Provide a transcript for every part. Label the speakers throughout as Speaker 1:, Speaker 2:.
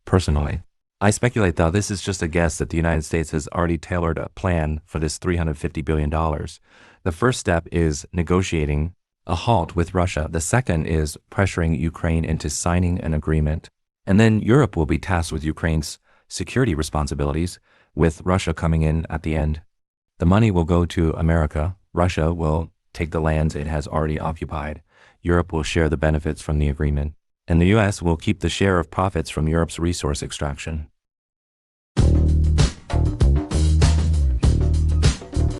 Speaker 1: personally. I speculate, though, this is just a guess that the United States has already tailored a plan for this $350 billion. The first step is negotiating a halt with Russia. The second is pressuring Ukraine into signing an agreement. And then Europe will be tasked with Ukraine's security responsibilities, with Russia coming in at the end. The money will go to America. Russia will take the lands it has already occupied. Europe will share the benefits from the agreement, and the U.S. will keep the share of profits from Europe's resource extraction.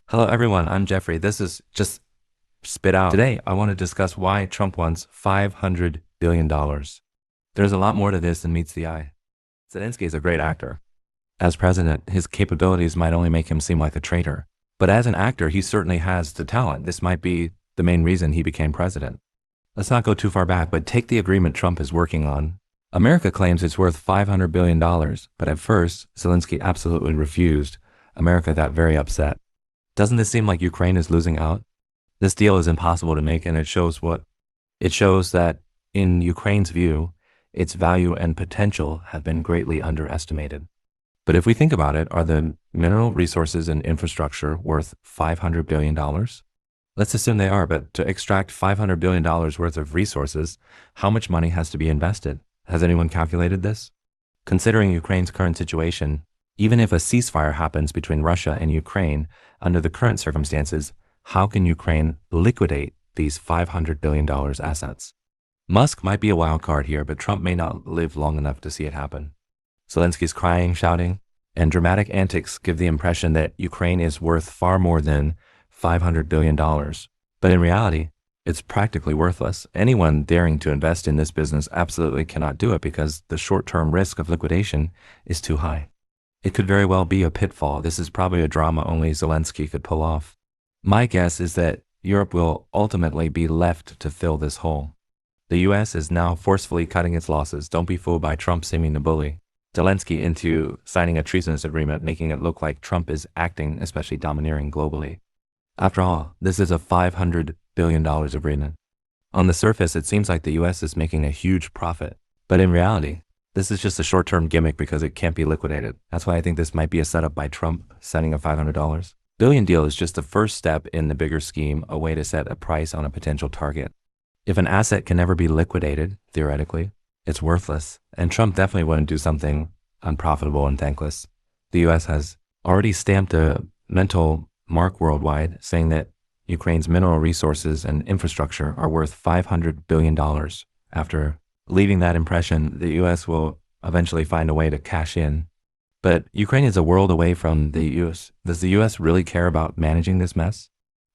Speaker 1: Hello everyone, I'm Jeffrey. This is Just Spit Out. Today, I want to discuss why Trump wants $500 billion. There's a lot more to this than meets the eye. Zelensky is a great actor. As president, his capabilities might only make him seem like a traitor. But as an actor, he certainly has the talent. This might be the main reason he became president. Let's not go too far back, but take the agreement Trump is working on. America claims it's worth $500 billion, but at first, Zelensky absolutely refused. America got very upset. Doesn't this seem like Ukraine is losing out? This deal is impossible to make, and it shows that in Ukraine's view, its value and potential have been greatly underestimated. But if we think about it, are the mineral resources and infrastructure worth $500 billion? Let's assume they are, but to extract $500 billion worth of resources, how much money has to be invested? Has anyone calculated this? Considering Ukraine's current situation, even if a ceasefire happens between Russia and Ukraine, under the current circumstances, how can Ukraine liquidate these $500 billion assets? Musk might be a wild card here, but Trump may not live long enough to see it happen. Zelensky's crying, shouting, and dramatic antics give the impression that Ukraine is worth far more than $500 billion. But in reality, it's practically worthless. Anyone daring to invest in this business absolutely cannot do it because the short-term risk of liquidation is too high. It could very well be a pitfall. This is probably a drama only Zelensky could pull off. My guess is that Europe will ultimately be left to fill this hole. The U.S. is now forcefully cutting its losses. Don't be fooled by Trump seeming to bully Zelensky into signing a treasonous agreement, making it look like Trump is acting, especially domineering globally. After all, this is a $500 billion agreement. On the surface, it seems like the U.S. is making a huge profit. But in reality, this is just a short-term gimmick because it can't be liquidated. That's why I think this might be a setup by Trump setting a $500 billion deal is just the first step in the bigger scheme, a way to set a price on a potential target. If an asset can never be liquidated, theoretically, it's worthless. And Trump definitely wouldn't do something unprofitable and thankless. The U.S. has already stamped a mental mark worldwide, saying that Ukraine's mineral resources and infrastructure are worth $500 billion. After leaving that impression, the U.S. will eventually find a way to cash in. But Ukraine is a world away from the U.S. Does the U.S. really care about managing this mess?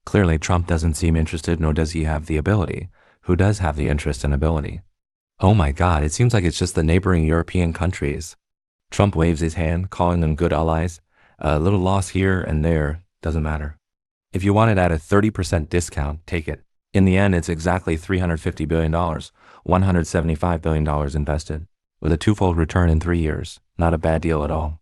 Speaker 1: Clearly, Trump doesn't seem interested, nor does he have the ability. Who does have the interest and ability? Oh my God, it seems like it's just the neighboring European countries. Trump waves his hand, calling them good allies. A little loss here and there doesn't matter. If you want it at a 30% discount, take it. In the end, it's exactly $350 billion, $175 billion invested, with a twofold return in 3 years. Not a bad deal at all.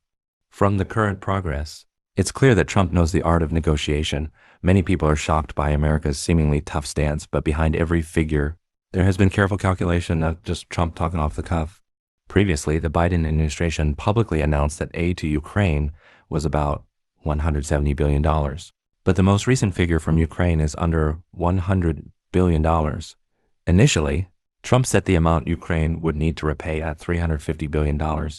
Speaker 1: From the current progress, it's clear that Trump knows the art of negotiation. Many people are shocked by America's seemingly tough stance, but behind every figure, there has been careful calculation, not just Trump talking off the cuff. Previously, the Biden administration publicly announced that aid to Ukraine was about $170 billion. But the most recent figure from Ukraine is under $100 billion. Initially, Trump set the amount Ukraine would need to repay at $350 billion,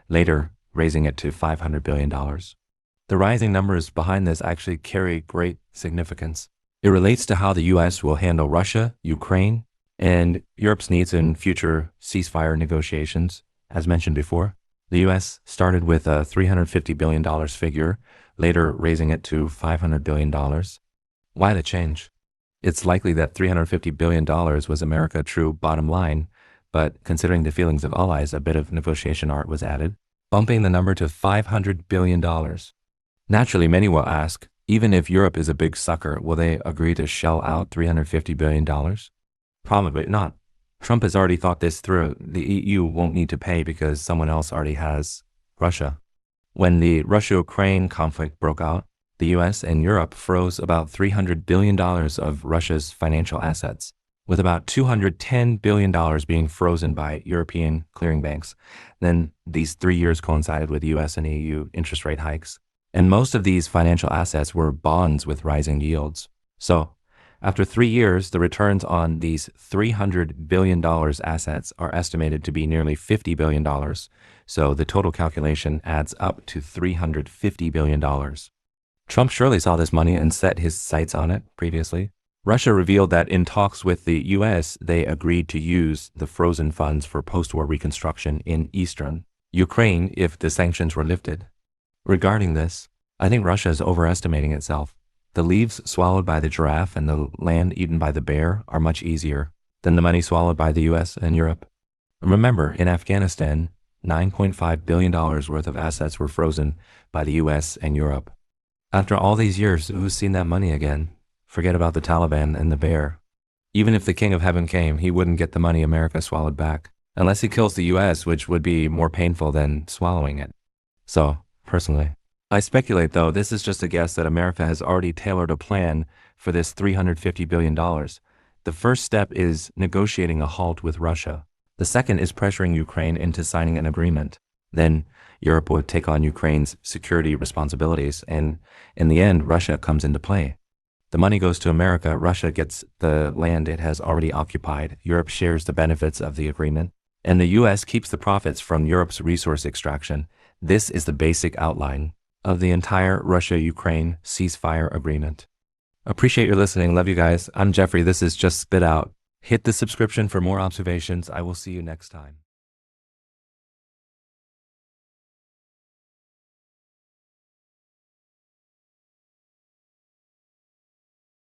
Speaker 1: later raising it to $500 billion. The rising numbers behind this actually carry great significance. It relates to how the U.S. will handle Russia, Ukraine, and Europe's needs in future ceasefire negotiations. As mentioned before, the U.S. started with a $350 billion figure, later raising it to $500 billion. Why the change? It's likely that $350 billion was America's true bottom line, but considering the feelings of allies, a bit of negotiation art was added, bumping the number to $500 billion. Naturally, many will ask, even if Europe is a big sucker, will they agree to shell out $350 billion? Probably not. Trump has already thought this through. The EU won't need to pay because someone else already has Russia. When the Russia-Ukraine conflict broke out, the US and Europe froze about $300 billion of Russia's financial assets. with about $210 billion being frozen by European clearing banks. Then these 3 years coincided with US and EU interest rate hikes. And most of these financial assets were bonds with rising yields. So after 3 years, the returns on these $300 billion assets are estimated to be nearly $50 billion. So the total calculation adds up to $350 billion. Trump surely saw this money and set his sights on it previously. Russia revealed that in talks with the US, they agreed to use the frozen funds for post-war reconstruction in eastern Ukraine if the sanctions were lifted. Regarding this, I think Russia is overestimating itself. The leaves swallowed by the giraffe and the land eaten by the bear are much easier than the money swallowed by the US and Europe. Remember, in Afghanistan, $9.5 billion worth of assets were frozen by the US and Europe. After all these years, who's seen that money again? Forget about the Taliban and the bear. Even if the King of Heaven came, he wouldn't get the money America swallowed back, unless he kills the US, which would be more painful than swallowing it. So, personally, I speculate, though, this is just a guess that America has already tailored a plan for this $350 billion. The first step is negotiating a halt with Russia. The second is pressuring Ukraine into signing an agreement. Then Europe would take on Ukraine's security responsibilities, and in the end, Russia comes into play. The money goes to America, Russia gets the land it has already occupied, Europe shares the benefits of the agreement, and the US keeps the profits from Europe's resource extraction. This is the basic outline of the entire Russia-Ukraine ceasefire agreement. Appreciate your listening. Love you guys. I'm Jeffrey. This is Just Spit Out. Hit the subscription for more observations. I will see you next time.